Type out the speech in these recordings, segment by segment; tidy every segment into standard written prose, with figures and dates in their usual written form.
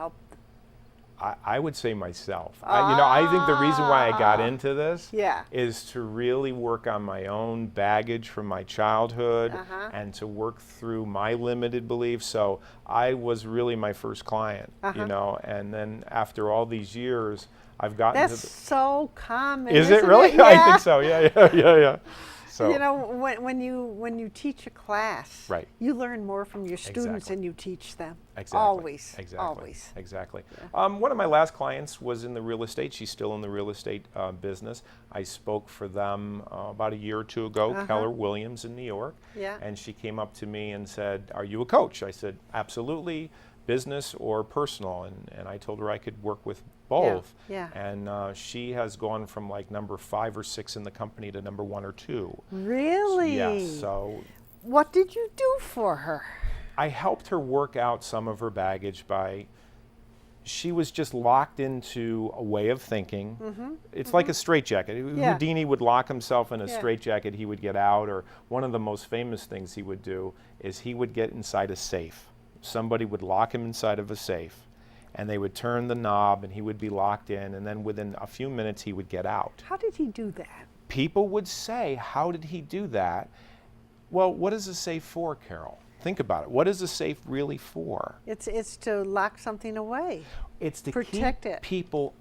help? I would say myself. I think the reason why I got into this Yeah. is to really work on my own baggage from my childhood Uh-huh. and to work through my limited beliefs. So I was really my first client, and then after all these years, I've gotten That's to the, so common. Is it isn't really? It? I Yeah. think so. Yeah. So You know, when you teach a class, Right. you learn more from your students Exactly. than you teach them. Exactly. Always. Exactly. Always. Exactly. Yeah. One of my last clients was in the real estate. She's still in the real estate business. I spoke for them about a year or two ago, Keller Williams in New York. Yeah. And she came up to me and said, "Are you a coach?" I said, "Absolutely, business or personal." And I told her I could work with both. Yeah. And she has gone from like number 5 or 6 in the company to number 1 or 2. Really? Yes. So What did you do for her? I helped her work out some of her baggage by, she was just locked into a way of thinking. It's like a straitjacket. Yeah. Houdini would lock himself in a Yeah. straitjacket, he would get out, or one of the most famous things he would do is he would get inside a safe. Somebody would lock him inside of a safe, and they would turn the knob and he would be locked in, and then within a few minutes he would get out. How did he do that? People would say, "How did he do that?" Well, what is a safe for, Carol? Think about it. What is a safe really for? It's to lock something away. It's to Protect keep it. people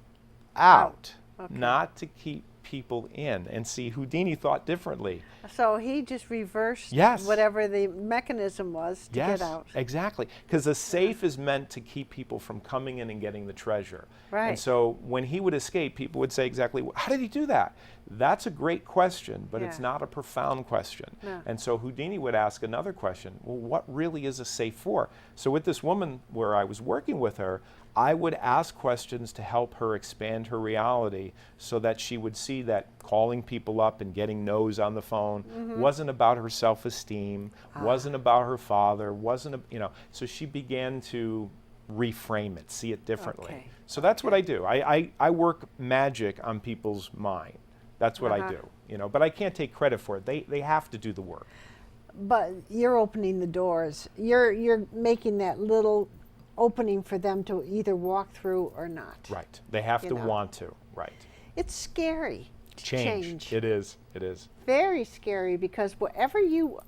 out, Okay. not to keep people in. And see, Houdini thought differently. So he just reversed Yes. whatever the mechanism was to Yes, get out. exactly. Because a safe is meant to keep people from coming in and getting the treasure. Right. And so when he would escape, people would say exactly, "How did he do that?" That's a great question, but it's Yeah. not a profound question. No. And so Houdini would ask another question, well, what really is a safe for? So with this woman where I was working with her, I would ask questions to help her expand her reality so that she would see that calling people up and getting no's on the phone wasn't about her self-esteem, wasn't about her father, so she began to reframe it, see it differently. Okay. So that's what I do. I work magic on people's mind. That's what I do, but I can't take credit for it. They have to do the work. But you're opening the doors. You're making that little opening for them to either walk through or not. Right. They have You to know. want to. Right. It's scary to change. It is. It is. Very scary, because whatever you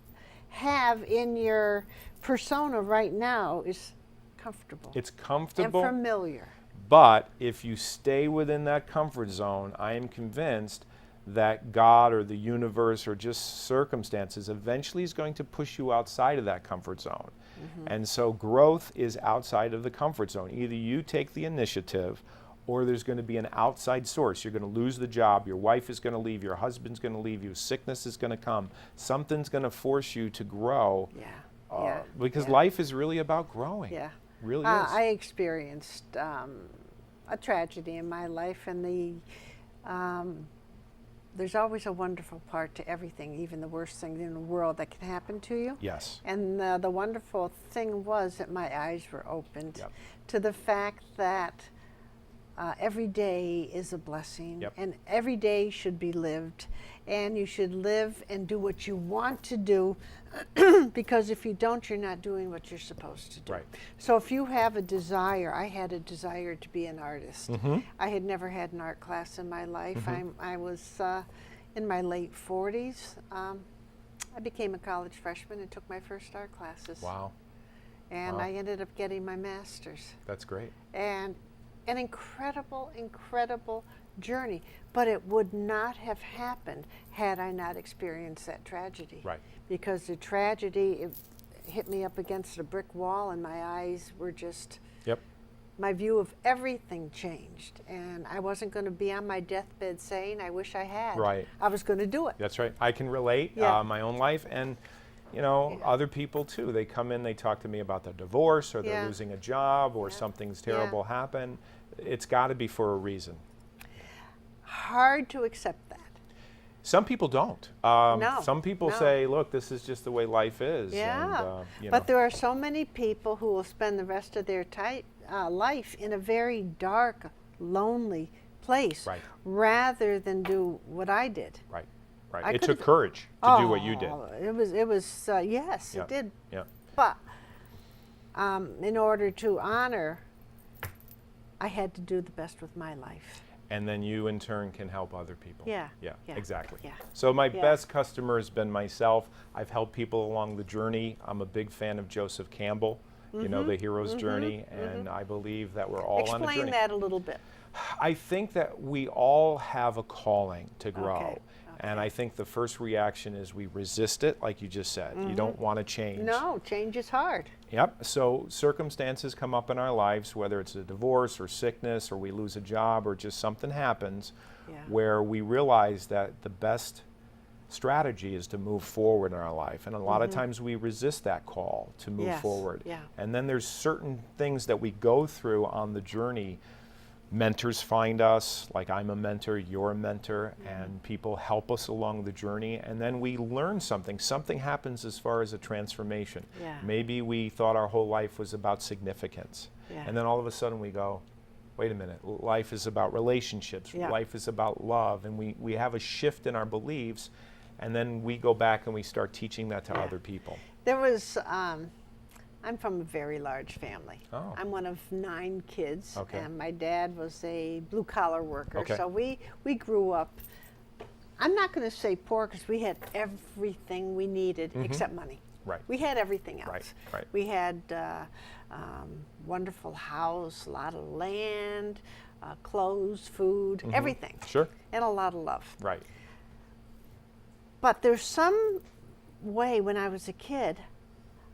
have in your persona right now is comfortable It's and comfortable. familiar. But if you stay within that comfort zone, I am convinced that God or the universe or just circumstances eventually is going to push you outside of that comfort zone. And so growth is outside of the comfort zone. Either you take the initiative, or there's going to be an outside source. You're going to lose the job, your wife is going to leave, your husband's going to leave you, sickness is going to come. Something's going to force you to grow. Yeah. Because yeah. life is really about growing. Yeah. It really is. I experienced a tragedy in my life, and there's always a wonderful part to everything, even the worst thing in the world that can happen to you. Yes. And the wonderful thing was that my eyes were opened Yep. to the fact that every day is a blessing, Yep. and every day should be lived, and you should live and do what you want to do, because if you don't, you're not doing what you're supposed to do. Right. So if you have a desire, I had a desire to be an artist. Mm-hmm. I had never had an art class in my life. I was in my late 40s. I became a college freshman and took my first art classes. Wow. And Wow. I ended up getting my master's. That's great. And an incredible, incredible journey. But it would not have happened had I not experienced that tragedy. Right. Because the tragedy, it hit me up against a brick wall, and my eyes were just, Yep. my view of everything changed. And I wasn't going to be on my deathbed saying, I wish I had. Right. I was going to do it. That's right. I can relate Yeah. my own life, and other people too. They come in, they talk to me about their divorce, or they're Yeah. losing a job, or Yeah. something's Yeah. terrible happened. It's got to be for a reason. Hard to accept that. Some people don't. No, Some people no. say, "Look, this is just the way life is." Yeah, And, but there are so many people who will spend the rest of their life in a very dark, lonely place, Right. rather than do what I did. Right. Right. I It took could've- courage to do what you did. It was yes, Yeah. it did. Yeah. But in order to honor I had to do the best with my life. And then you in turn can help other people. Yeah. Yeah, Yeah. exactly. Yeah. So my Yeah. best customer has been myself. I've helped people along the journey. I'm a big fan of Joseph Campbell, you know, the hero's journey, and I believe that we're all on a Explain journey. that a little bit. I think that we all have a calling to grow. Okay. And I think the first reaction is we resist it, like you just said. You don't want to change. No, change is hard. Yep. So circumstances come up in our lives, whether it's a divorce or sickness or we lose a job or just something happens, Yeah. where we realize that the best strategy is to move forward in our life. And a lot of times we resist that call to move Yes. forward. Yeah. And then there's certain things that we go through on the journey. Mentors find us, like I'm a mentor, you're a mentor, and people help us along the journey, and then we learn something. Something happens as far as a transformation. Yeah. Maybe we thought our whole life was about significance, Yeah. and then all of a sudden we go, wait a minute, life is about relationships, Yeah. life is about love, and we have a shift in our beliefs, and then we go back and we start teaching that to Yeah. other people. There was, I'm from a very large family. Oh. I'm one of 9 kids, Okay. and my dad was a blue-collar worker. Okay. So we grew up, I'm not going to say poor because we had everything we needed except money. Right. We had everything else. Right, right. We had wonderful house, a lot of land, clothes, food, everything. Sure. And a lot of love. Right. But there's some way when I was a kid,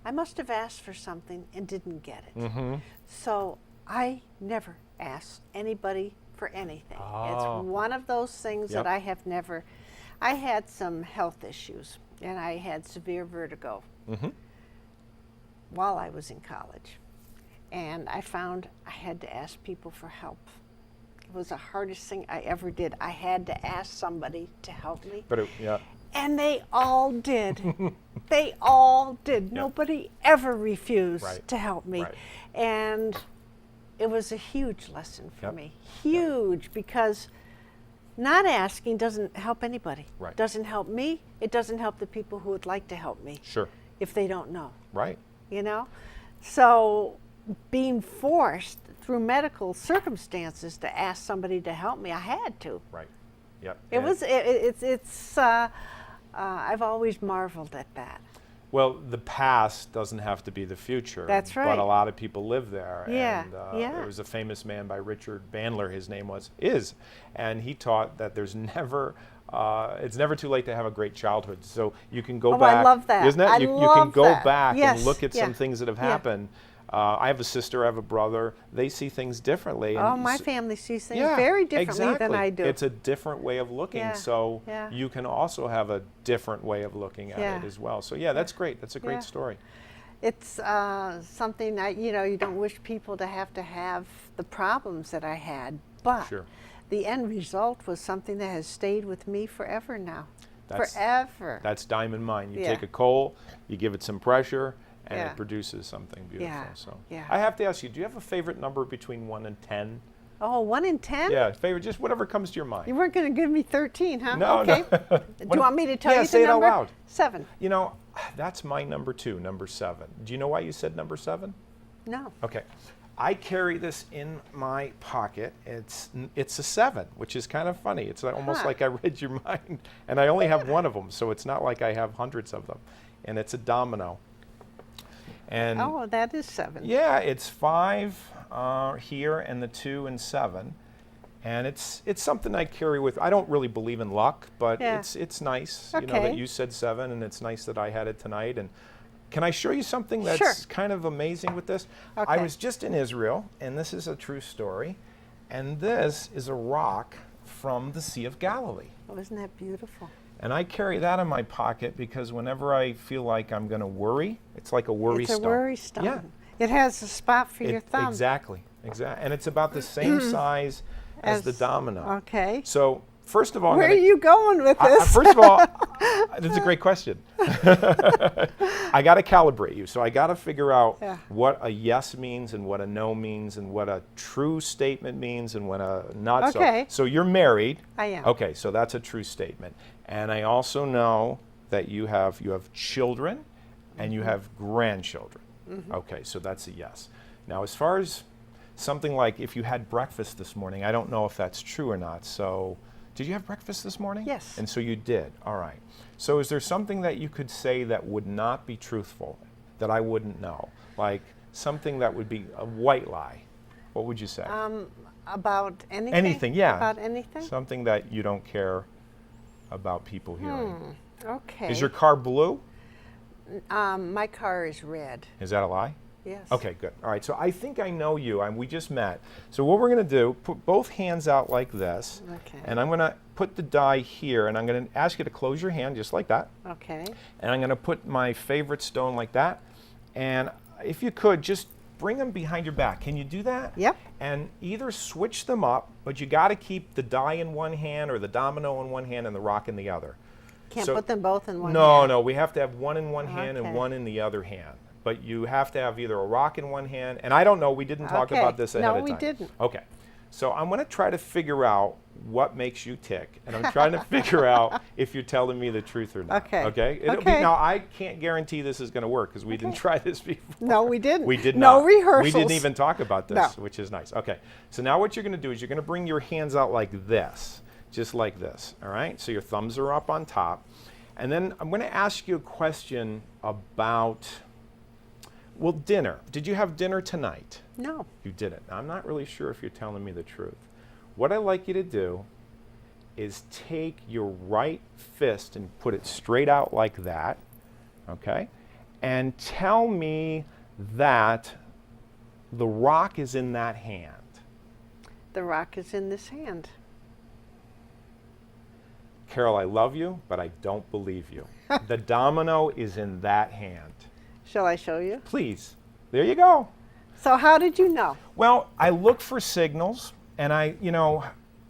I must have asked for something and didn't get it. Mm-hmm. So I never asked anybody for anything. Oh. It's one of those things Yep. that I have never. I had some health issues and I had severe vertigo while I was in college. And I found I had to ask people for help. It was the hardest thing I ever did. I had to ask somebody to help me. But yeah. And they all did. They all did. Nobody ever refused Right. to help me. Right. And it was a huge lesson for Yep. me. Huge, because not asking doesn't help anybody. Right. Doesn't help me. It doesn't help the people who would like to help me Sure. if they don't know, Right. you know? So being forced through medical circumstances to ask somebody to help me, I had to. Right. Yep. It And- was, I've always marveled at that. Well, the past doesn't have to be the future. That's But right. a lot of people live there. Yeah, And yeah. there was a famous man by Richard Bandler, his name is, and he taught that there's never, it's never too late to have a great childhood. So you can go Oh, back. I love that. Isn't it? I You can love go that. back Yes, and look at yeah, some things that have yeah. happened. I have a sister, I have a brother. They see things differently. Oh, and my s- family sees things yeah, very differently exactly. than I do. It's a different way of looking, Yeah, so yeah. you can also have a different way of looking at Yeah. it as well. So yeah, that's great. That's a great Yeah. story. It's something that, you don't wish people to have the problems that I had, but Sure. the end result was something that has stayed with me forever now. That's- Forever. That's diamond mine. You Yeah. take a coal, you give it some pressure, and Yeah. it produces something beautiful. Yeah, So yeah. I have to ask you, do you have a favorite number between 1 and 10? Oh, 1 in 10? Yeah, favorite, just whatever comes to your mind. You weren't going to give me 13, huh? No, okay. no. Do you want me to tell Yeah, you say the it out number? loud. 7. You know, that's my number 2, number 7. Do you know why you said number 7? No. Okay. I carry this in my pocket. It's a 7, which is kind of funny. It's almost Huh. like I read your mind, and I only have one of them, so it's not like I have hundreds of them. And it's a domino. And Oh, that is 7. yeah, it's 5 here and the 2 and 7. And it's something I carry with. I don't really believe in luck, but Yeah. it's nice, you know, Okay. that you said 7, and it's nice that I had it tonight. And can I show you something that's Sure. kind of amazing with this? I Okay. was just in Israel, and this is a true story. And this is a rock from the Sea of Galilee. Oh, isn't that beautiful? And I carry that in my pocket because whenever I feel like I'm going to worry, it's like a worry It's a stone. worry stone. Yeah. It has a spot for your thumb. Exactly. And it's about the same size as the domino. Okay. So first of all, Where are you going with this? first of all, that's a great question. I got to calibrate you. So I got to figure out Yeah. what a yes means and what a no means and what a true statement means and what a not Okay. so. So you're married. I am. Okay, so that's a true statement. And I also know that you have children and you have grandchildren. Okay, so that's a yes. Now as far as something like if you had breakfast this morning. I don't know if that's true or not. So, did you have breakfast this morning? Yes. And so you did. All right. So is there something that you could say that would not be truthful, that I wouldn't know? Like something that would be a white lie. What would you say? About anything? Anything, yeah. About anything? Something that you don't care about people hearing. Okay. Is your car blue? My car is red. Is that a lie? Yes. Okay, good. All right, so I think I know you, and we just met. So what we're going to do, put both hands out like this, Okay. and I'm going to put the die here, and I'm going to ask you to close your hand just like that, Okay. and I'm going to put my favorite stone like that, and if you could, just bring them behind your back. Can you do that? Yep. And either switch them up, but you got to keep the die in one hand or the domino in one hand and the rock in the other. Can't So- put them both in one No, hand? no, we have to have one in one hand Okay. and one in the other hand. But you have to have either a rock in one hand, and I don't know, we didn't talk Okay. about this ahead No, of we time. didn't. Okay. So I'm going to try to figure out what makes you tick, and I'm trying to figure out if you're telling me the truth or not. Okay. Okay? Okay. Now, I can't guarantee this is going to work because we didn't try this before. No, we didn't. We did No not. rehearsals. We didn't even talk about this, No. which is nice. Okay. So now what you're going to do is you're going to bring your hands out like this, just like this. All right? So your thumbs are up on top. And then I'm going to ask you a question about, well, dinner. Did you have dinner tonight? No. You didn't. Now, I'm not really sure if you're telling me the truth. What I'd like you to do is take your right fist and put it straight out like that, okay? And tell me that the rock is in that hand. The rock is in this hand. Carol, I love you, but I don't believe you. The domino is in that hand. Shall I show you? Please. There you go. So how did you know? Well, I look for signals, and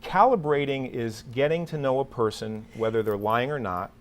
calibrating is getting to know a person, whether they're lying or not.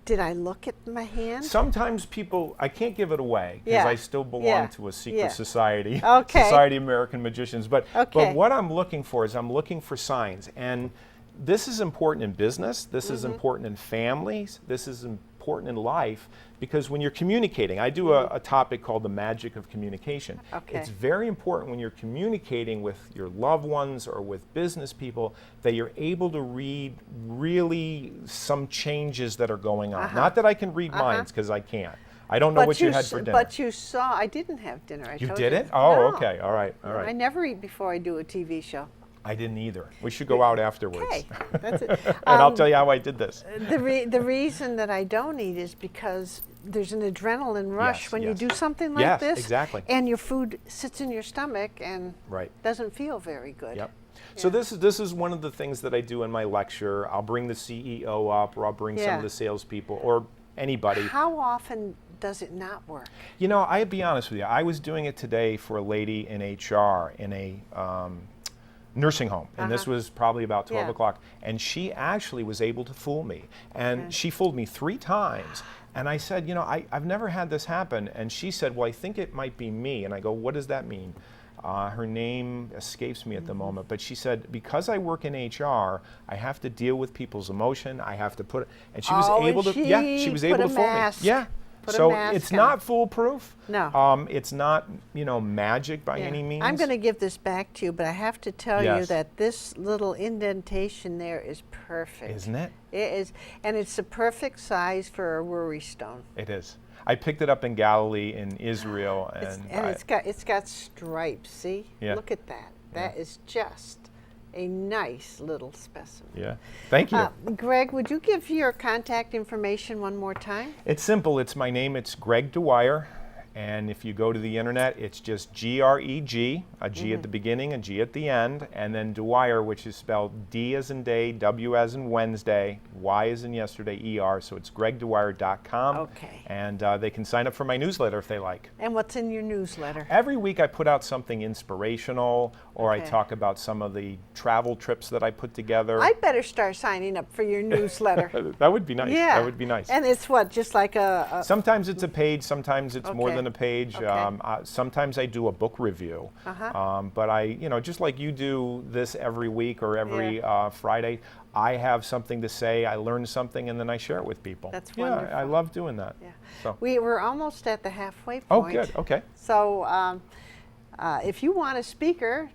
Did I look at my hand? Sometimes people, I can't give it away because Yeah. I still belong Yeah. to a secret Yeah. society, Okay. Society of American Magicians. But Okay. what I'm looking for is I'm looking for signs. And this is important in business. This is important in families. This is important in life because when you're communicating, I do a topic called the magic of communication. Okay. It's very important when you're communicating with your loved ones or with business people that you're able to read really some changes that are going on. Not that I can read minds because I can't. I don't know what you had for dinner. But you saw, I didn't have dinner. I You told didn't? Oh, No. okay. All right. All I right. never eat before I do a TV show. I didn't either. We should go out afterwards. Okay, that's it. And I'll tell you how I did this. The reason that I don't eat is because there's an adrenaline rush Yes, when yes. you do something like Yes, this. exactly. And your food sits in your stomach and Right. doesn't feel very good. Yep. So this is one of the things that I do in my lecture. I'll bring the CEO up, or I'll bring some Yeah. of the salespeople, or anybody. How often does it not work? You know, I'll be honest with you. I was doing it today for a lady in HR in a nursing home, and this was probably about 12 Yeah. o'clock, and she actually was able to fool me, and she fooled me 3 times. And I said, I've never had this happen. And she said, well, I think it might be me. And I go, what does that mean? Her name escapes me at the moment, but she said, because I work in HR, I have to deal with people's emotion. I have to put, and she was able to, she was able to fool me. Yeah. Put a So mask it's on. not foolproof. No. It's not, magic by Yeah. any means. I'm going to give this back to you, but I have to tell you Yes. that this little indentation there is perfect. Isn't it? It is, and it's the perfect size for a worry stone. It is. I picked it up in Galilee in Israel, and It's got stripes. See? Yeah. Look at that. That is just a nice little specimen. yeah. Thank you. Greg, would you give your contact information one more time? It's simple. It's my name. It's Greg Dwyer. And if you go to the internet, it's just G-R-E-G, a G at the beginning, a G at the end, and then Dwyer, which is spelled D as in day, W as in Wednesday, Y as in yesterday, E-R. So it's gregdwyer.com. Okay. And they can sign up for my newsletter if they like. And what's in your newsletter? Every week I put out something inspirational, or I Okay. talk about some of the travel trips that I put together. I'd better start signing up for your newsletter. That would be nice. Yeah. That would be nice. And it's what, just like a Sometimes it's a page, sometimes it's more Okay. than a page. Okay. Sometimes I do a book review. But I, just like you do this every week or every Friday, I have something to say, I learn something, and then I share it with people. That's Yeah, I wonderful. love doing that. Yeah. So. We were almost at the halfway Oh, point. good. Okay. So If you want a speaker